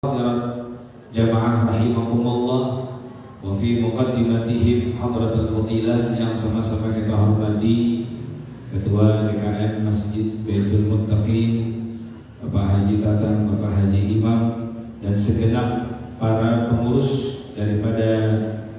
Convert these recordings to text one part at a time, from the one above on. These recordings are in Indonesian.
Jamaah rahimakumullah, wa fi muqaddimatihim hadratul fadilah yang sama-sama kita hormati Ketua DKM Masjid Baitul Muttaqin Bapak Haji Tatang, Bapak Haji Imam, dan segenap para pengurus daripada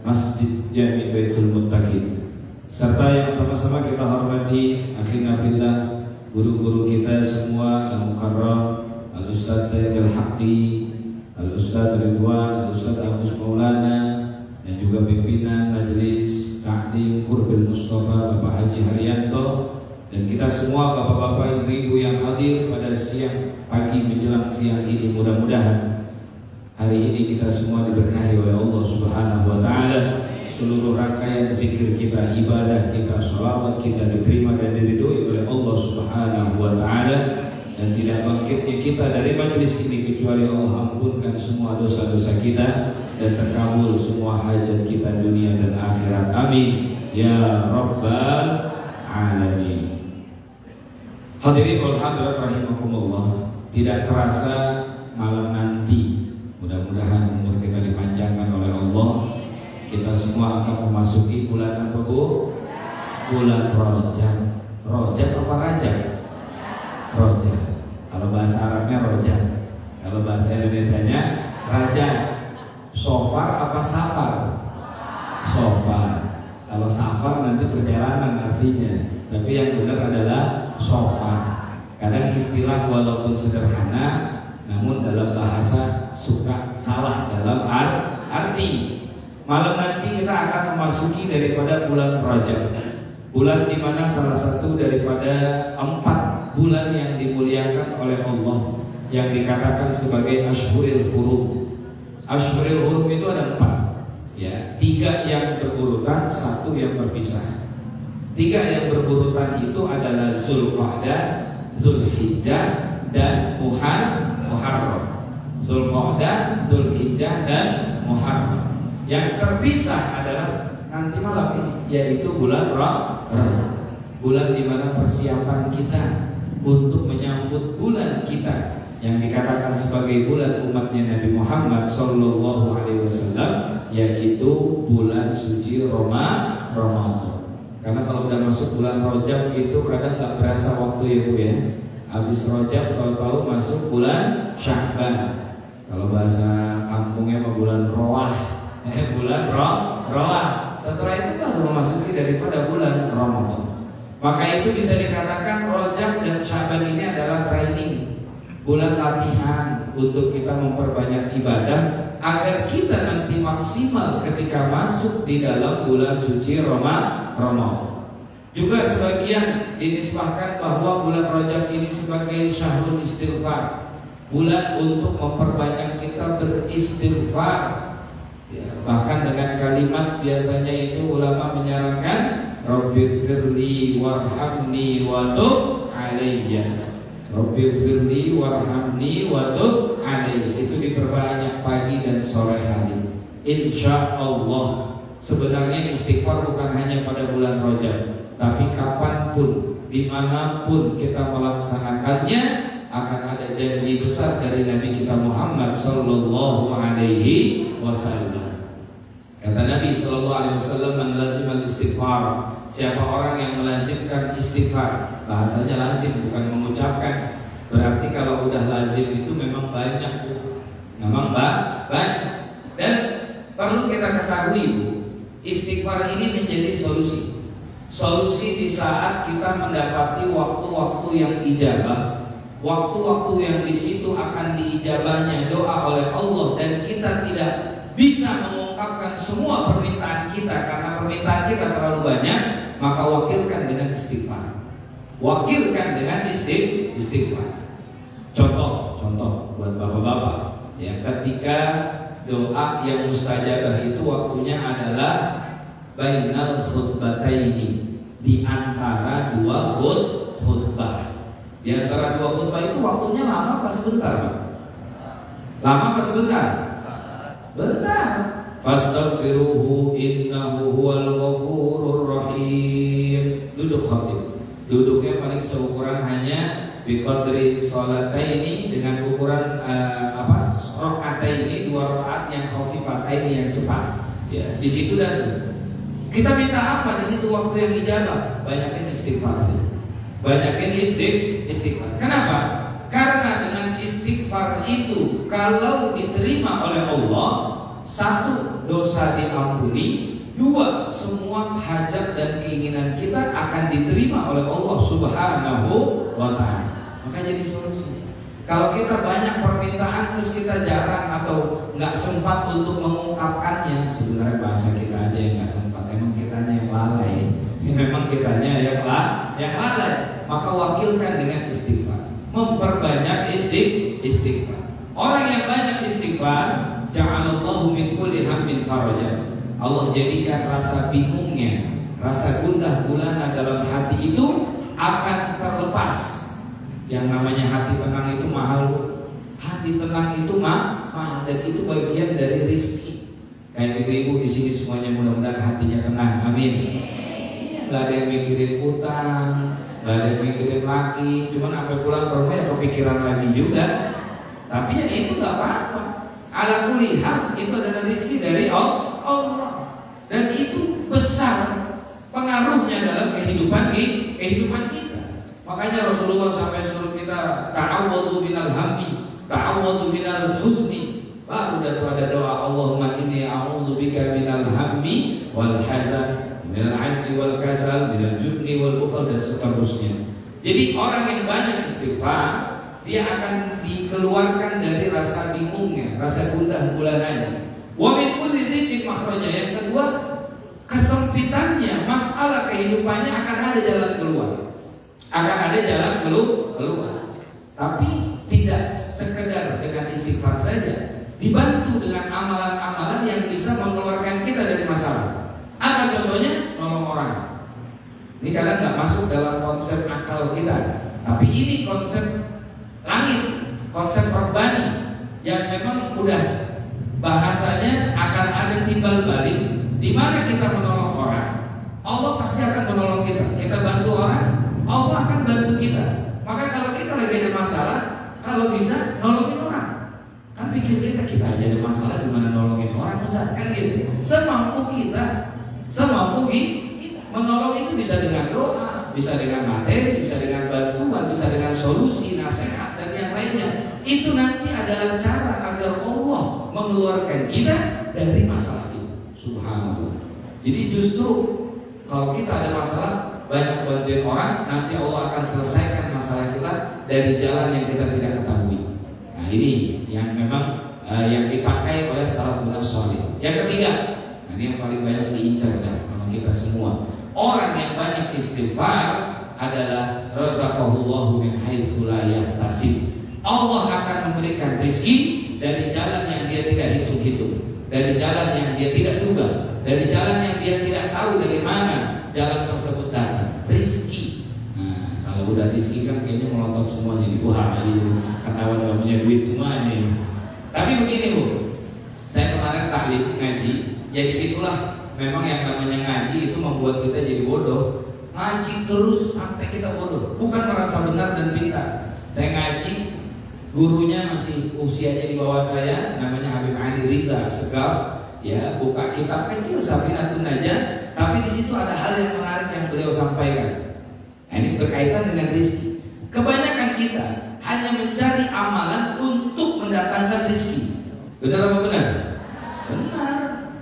Masjid Jami Baitul Muttaqin, serta yang sama-sama kita hormati akhina fillah, guru-guru kita semua, Al-Mukarram, Al-Ustaz Sayyid Al-Haqqi, Al-Ustaz Ridwan, Al-Ustaz Agus Maulana, dan juga pimpinan Majelis Ta'lim Qurbil Mustafa Bapak Haji Haryanto, dan kita semua bapak-bapak ibu-ibu yang hadir pada siang pagi menjelang siang ini. Mudah-mudahan hari ini kita semua diberkahi oleh Allah Subhanahu wa Ta'ala. Seluruh rangkaian zikir kita, ibadah kita, sholawat kita diterima dan diridhoi oleh Allah Subhanahu wa Ta'ala. Dan tidak bangkitnya kita dari majelis ini kecuali Allah ampunkan semua dosa-dosa kita dan terkabul semua hajat kita dunia dan akhirat. Amin ya rabbal alamin. Hadirin wal hadirat rahimakumullah, tidak terasa malam nanti, mudah-mudahan umur kita dipanjangkan oleh Allah, kita semua akan memasuki bulan apa Bu? Bulan Rajab. Rajab apa Rajab? Rajab. Kalau bahasa Arabnya Rajab, kalau bahasa Indonesianya Rajab. Sofar apa safar? Sofar. Kalau safar nanti perjalanan artinya, tapi yang benar adalah sofar. Kadang istilah walaupun sederhana, namun dalam bahasa suka salah dalam arti. Malam nanti kita akan memasuki daripada bulan Rajab, bulan dimana salah satu daripada 4 bulan yang dimuliakan oleh Allah, yang dikatakan sebagai Ashhurul Hurum. Ashhurul Hurum itu ada 4, ya, 3 yang berurutan, 1 yang terpisah. 3 yang berurutan itu adalah Zulqa'dah, Zulhijjah, dan Muharram. Zulqa'dah, Zulhijjah, dan Muharram. Yang terpisah adalah nanti malam ini, yaitu bulan Rajab, bulan di mana persiapan kita untuk menyambut bulan kita yang dikatakan sebagai bulan umatnya Nabi Muhammad Sallallahu Alaihi Wasallam, yaitu bulan suci Ramadan. Karena kalau udah masuk bulan Rajab itu kadang nggak berasa waktu ya Bu ya. Habis Rajab tahu-tahu masuk bulan Sya'ban. Kalau bahasa kampungnya mah bulan Roah, bulan Roah. Setelah itu baru memasuki daripada bulan Ramadan. Maka itu bisa dikatakan Rajab dan Sya'ban ini adalah training, bulan latihan untuk kita memperbanyak ibadah agar kita nanti maksimal ketika masuk di dalam bulan suci Ramadan. Juga sebagian dinisbahkan bahwa bulan Rajab ini sebagai syahrul istighfar, bulan untuk memperbanyak kita beristighfar. Ya, bahkan dengan kalimat biasanya itu ulama menyarankan Rabbighfirli warhamni wa tub alayya. Rabbighfirli warhamni wa tub alayya. Itu diperbanyak pagi dan sore hari. Insya Allah. Sebenarnya istighfar bukan hanya pada bulan Rajab, tapi kapanpun, dimanapun kita melaksanakannya, akan ada janji besar dari Nabi kita Muhammad Sallallahu Alaihi Wasallam. Kata Nabi Sallallahu Alaihi Wasallam, "Man lazimal istighfar." Siapa orang yang melazimkan istighfar, bahasanya lazim bukan mengucapkan. Berarti kalau udah lazim itu memang banyak, memang banyak. Dan perlu kita ketahui Bu, istighfar ini menjadi solusi. Solusi di saat kita mendapati waktu-waktu yang ijabah, waktu-waktu yang di situ akan diijabahnya doa oleh Allah, dan kita tidak bisa mengungkapkan semua permintaan kita karena permintaan kita terlalu banyak, maka wakilkan dengan istighfar. Wakilkan dengan istighfar. Contoh buat bapak-bapak, ya, ketika doa yang mustajabah itu waktunya adalah bainal khutbataini, di antara 2 khutbah. Di antara 2 khutbah itu waktunya lama apa sebentar, Pak? Lama apa sebentar? Bentar. Fastaghfiruhu innahu huwal ghafurur rahim. Duduk khatib. Duduknya paling seukuran hanya biqadri sholataini, dengan ukuran rakaat 2 rakaat yang khafifatain yang cepat. Ya, di situ dan kita minta apa di situ waktu yang ijabah? Banyakin istighfar sih. Banyakin istighfar. Kenapa? Karena dengan istighfar itu kalau diterima oleh Allah, 1, dosa diampuni, 2, semua hajat dan keinginan kita akan diterima oleh Allah Subhanahu wa ta'ala. Maka jadi solusi. Kalau kita banyak permintaan terus kita jarang atau nggak sempat untuk mengungkapkannya, sebenarnya bahasa kita aja yang nggak sempat. Emang kitanya yang lalai. Memang kitanya yang lalai. Maka wakilkan dengan istighfar. Memperbanyak istighfar. Orang yang banyak istighfar, ja'alallahu min kulli hammin faraja. Allah jadikan rasa bingungnya, rasa gundah gulana dalam hati itu akan terlepas. Yang namanya hati tenang itu mahal. Hati tenang itu mahal, dan itu bagian dari rizki. Kayak ibu-ibu di sini semuanya mudah-mudahan hatinya tenang. Amin. Gak ada yang mikirin utang, gak ada yang mikirin laki. Cuman sampai pulang ke rumah ya kepikiran lagi juga. Tapi ya itu gak apa-apa. Ala kulli hal itu adalah rizki dari Allah. Dan itu besar pengaruhnya dalam kehidupan kita. Makanya Rasulullah sampai suruh kita ta'awwadhu minal hammi, ta'awwadhu minal huzni. Baru ada doa, Allahumma inni a'udzubika minal hammi wal hazan, minal ajzi wal kasal, minal jubni wal bukhl, dan seterusnya. Jadi orang yang banyak istighfar, dia akan dikeluarkan dari rasa bingungnya, rasa gundah gulananya. Wa min kulli dhiqin makhraja. Yang kedua, kesempitannya, masalah kehidupannya akan ada jalan keluar. Akan ada jalan keluar. Tapi tidak sekedar dengan istighfar saja, dibantu dengan amalan-amalan yang bisa mengeluarkan kita dari masalah. Apa contohnya? Nolong orang. Ini kadang nggak masuk dalam konsep akal kita, tapi ini konsep langit, konsep Rabbani yang memang udah bahasanya akan ada timbal balik. Di mana kita menolong orang, Allah pasti akan menolong kita. Kita bantu orang, Allah akan bantu kita. Maka kalau kita lagi ada masalah, kalau bisa nolongin orang. Kan pikir kita aja ada masalah, gimana nolongin orang, Ustaz? Kan gitu. Semampu kita menolong itu bisa dengan doa, bisa dengan materi, bisa dengan bantuan, bisa dengan solusi, nasihat, dan yang lainnya. Itu nanti adalah cara agar Allah mengeluarkan kita dari masalah itu. Subhanallah. Jadi justru kalau kita ada masalah, banyak bantuin orang, nanti Allah akan selesaikan masalah kita dari jalan yang kita tidak ketahui. Nah ini yang memang yang dipakai oleh salafun salih. Yang ketiga, nah ini yang paling banyak diincar sama kita semua. Orang yang banyak istighfar adalah razaqahullahu min haitsu la yahtasib. Allah akan memberikan rezeki dari jalan yang dia tidak hitung-hitung, dari jalan yang dia tidak duga, dari jalan yang dia tidak tahu dari mana jalan tersebut datang. Rizki. Nah, kalau udah rizki kan kayaknya melontok semuanya di Tuhan. Ketahuan gak punya duit semuanya. Tapi begini Bu, saya kemarin taklim ngaji. Ya disitulah memang yang namanya ngaji itu membuat kita jadi bodoh. Ngaji terus sampai kita bodoh, bukan merasa benar dan pintar. Saya ngaji, gurunya masih usianya di bawah saya, namanya Habib Ali Riza Segaf. Ya, buka kitab kecil Safinatun Najah, tapi di situ ada hal yang menarik yang beliau sampaikan. Nah, ini berkaitan dengan rezeki. Kebanyakan kita hanya mencari amalan untuk mendatangkan rezeki. Benar apa benar? Benar.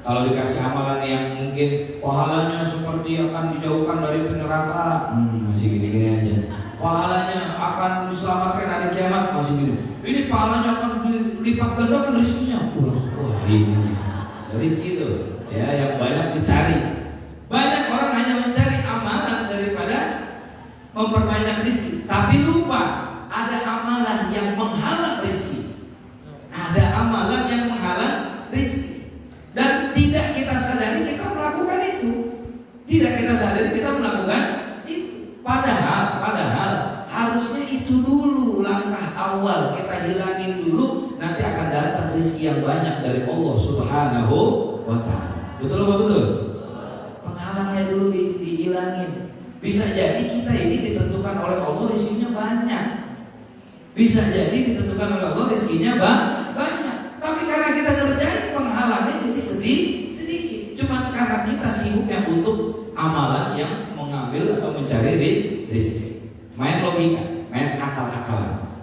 Kalau dikasih amalan yang mungkin pahalanya seperti akan dijauhkan dari neraka, masih gini-gini aja. Pahalanya akan diselamatkan hari kiamat, masih gini. Ini pahalanya akan dilipat gandakan rezekinya. Wah, ini rezeki itu ya yang banyak dicari. Banyak orang hanya mencari amalan daripada memperbanyak rezeki, tapi lupa ada amalan yang menghalang rezeki. Ada amalan yang menghalang rezeki. Dan tidak kita sadari kita melakukan itu. Tidak kita sadari kita melakukan itu. Padahal harusnya itu dulu langkah awal, kita hilangin dulu, nanti akan datang rezeki yang banyak dari Allah Subhanahu wa ta'ala. Betul apa betul? Penghalangnya dulu dihilangin. Bisa jadi kita ini ditentukan oleh Allah rezekinya banyak. Bisa jadi ditentukan oleh Allah rezekinya banyak. Tapi karena kita sedikit. Cuma karena kita sibuknya untuk amalan yang mengambil atau mencari rezeki. Main logika, main akal-akalan.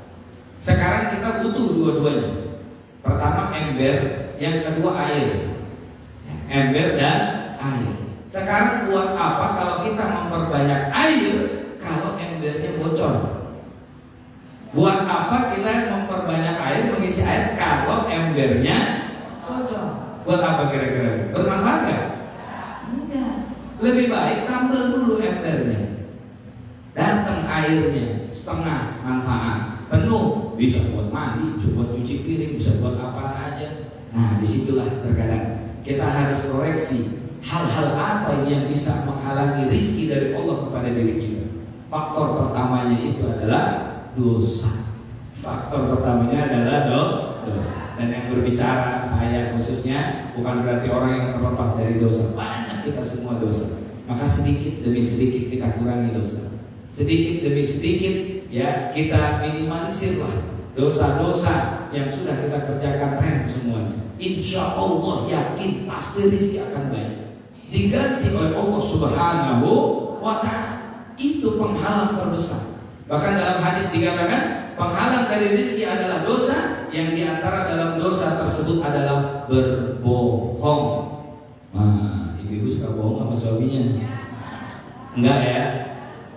Sekarang kita butuh dua-duanya. Pertama ember, yang kedua air. Ember dan air. Sekarang buat apa kalau kita memperbanyak air kalau embernya bocor? Buat apa kita memperbanyak air, mengisi air kalau embernya bocor? Buat apa kira-kira? Bermanfaat gak? Enggak. Lebih baik tambah dulu embernya. Datang airnya setengah manfaat, penuh bisa buat mandi, bisa buat cuci piring, bisa buat apa aja. Nah disitulah terkadang kita harus koreksi hal-hal apa yang bisa menghalangi rizki dari Allah kepada diri kita. Faktor pertamanya itu adalah dosa. Faktor pertamanya adalah dosa. Dan yang berbicara saya khususnya bukan berarti orang yang terlepas dari dosa. Banyak kita semua dosa. Maka sedikit demi sedikit kita kurangi dosa. Sedikit demi sedikit ya kita minimalisirlah dosa-dosa yang sudah kita kerjakan rem semuanya. Insya Allah yakin pasti rizki akan baik, diganti oleh Allah Subhanahu wa ta'ala. Itu penghalang terbesar. Bahkan dalam hadis dikatakan penghalang dari rizki adalah dosa, yang diantara dalam dosa tersebut adalah berbohong. Nah, ibu-ibu suka bohong sama suaminya? Enggak ya?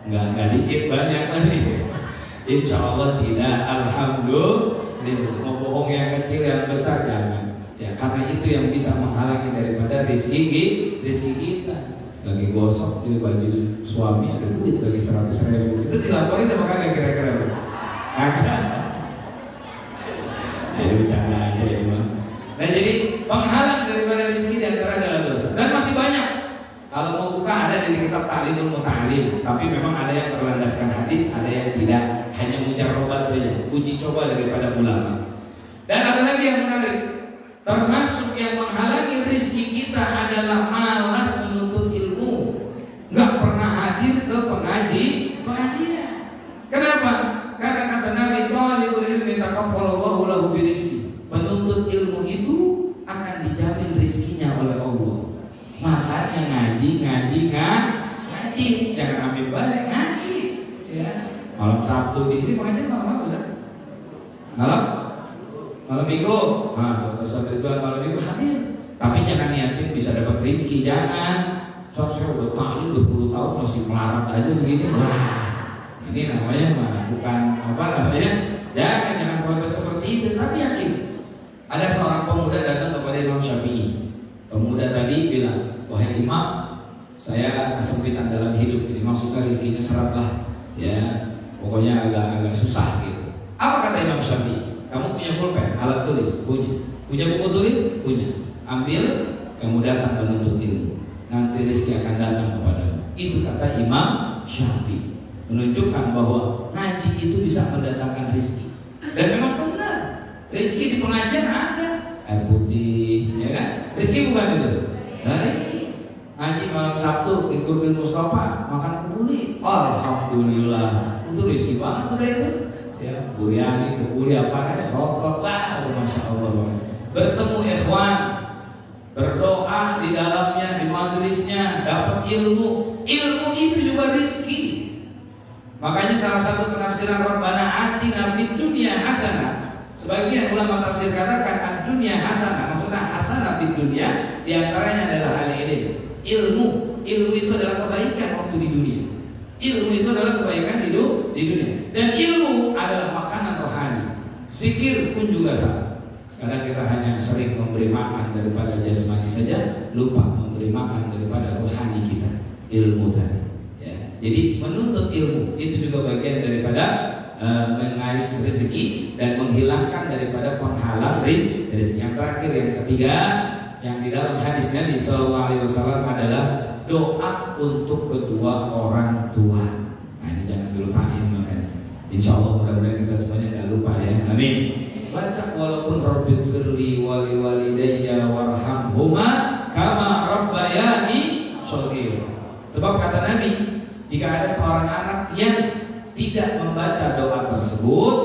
Enggak dikit, banyak lagi. Insya Allah tidak. Alhamdulillah. Mau bohong yang kecil yang besar jangan. Ya, karena itu yang bisa menghalangi daripada rizki kita. Lagi gosok di baju suami ada duit lagi 100.000. Itu dilaporin apa kagak kira-kira? Kagak. Jadi bercanda aja ya bang. Nah jadi penghalang daripada rizki diantara adalah dosa. Dan masih banyak. Kalau mau buka ada di kitab Ta'limul Muta'alim. Tapi memang ada yang berlandaskan hadis, ada yang tidak. Hanya mujarrabat saja, uji coba daripada ulama. Dan ada lagi yang menarik. Termasuk yang menghalangi rizki kita adalah malas menuntut ilmu. Nggak pernah hadir ke pengajian. Kenapa? Karena kata Nabi, talibul ilmi takaffalallahu lahu birizki. Penuntut ilmu itu akan dijamin rizkinya oleh Allah. Makanya ngaji. Jangan ambil balik, ngaji. Ya. Malam Sabtu di sini pengajian malam apa Ustaz? Malam Minggu. Nah, Ustaz Ridwan malam Minggu hadir. Tapi jangan niatin bisa dapat rezeki, jangan. Soalnya saya udah taklim berpuluh tahun masih melarat aja begini. Wah, ini namanya bukan apa namanya. Jangan protes seperti itu. Tapi yakin. Ada seorang pemuda datang kepada Imam Syafi'i. Pemuda tadi bilang, wahai Imam, saya kesempitan dalam hidup. Jadi maksudnya rezekinya seret lah. Ya, pokoknya agak susah gitu. Apa kata Imam Syafi'i? Kamu punya pulpen, alat tulis? Punya buku tulis? Punya. Ambil, kamu datang menuntut ilmu. Nanti rezeki akan datang kepadamu. Itu kata Imam Syafi'i. Menunjukkan bahwa ngaji itu bisa mendatangkan rezeki. Dan memang benar. Rezeki di pengajian ada. Air putih, ya kan? Rezeki bukan itu. Nah, rezeki. Ngaji malam Sabtu di Kurdin Mustafa makan kebuli. Alhamdulillah. Itu rezeki banget udah itu. Ya, buryani, kebuli apa ya, soto, wah, masya Allah. Bertemu ikhwan, berdoa di dalamnya, di majelisnya, dapat ilmu. Ilmu itu juga rezeki. Makanya salah satu penafsiran Rabbana atina fid dunya hasanah. Sebagian ulama tafsir katakan ad-dunya hasanah, maksudnya hasanah fid dunya, di antaranya adalah al-ilm. Ilmu itu adalah kebaikan waktu di dunia. Ilmu itu adalah kebaikan di dunia. Dan ilmu adalah makanan rohani. Zikir pun juga sama. Karena kita hanya sering memberi makan daripada jasmani saja, lupa memberi makan daripada rohani kita. Ilmu tadi. Ya. Jadi menuntut ilmu itu juga bagian daripada mengais rezeki dan menghilangkan daripada penghalang rezeki. Yang terakhir, yang ketiga, yang di dalam hadis Nabi SAW adalah doa untuk kedua orang tua. Nah ini jangan dilupain makanya. Insya Allah mudah-mudahan kita semuanya tidak lupa ya. Amin. Baca walaupun Rabbil firli wali walidayya warhamhuma kama rabbayani shaghira. Sebab kata Nabi, jika ada seorang anak yang tidak membaca doa tersebut,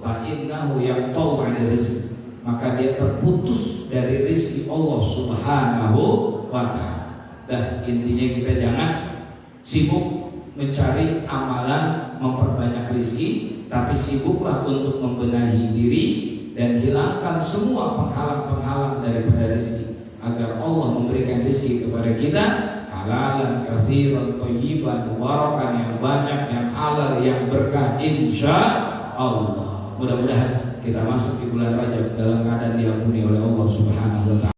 fa innahu yaqta'u 'ani rizq, maka dia terputus dari rezeki Allah Subhanahu wa Ta'ala. Intinya kita jangan sibuk mencari amalan memperbanyak rezeki, tapi sibuklah untuk membenahi diri dan hilangkan semua penghalang-penghalang daripada rezeki, agar Allah memberikan rezeki kepada kita halalan katsiran thayyiban mubarakan, yang banyak, yang halal, yang berkah insya Allah. Mudah-mudahan kita masuk di bulan Rajab dalam keadaan diampuni oleh Allah Subhanahu wa Ta'ala.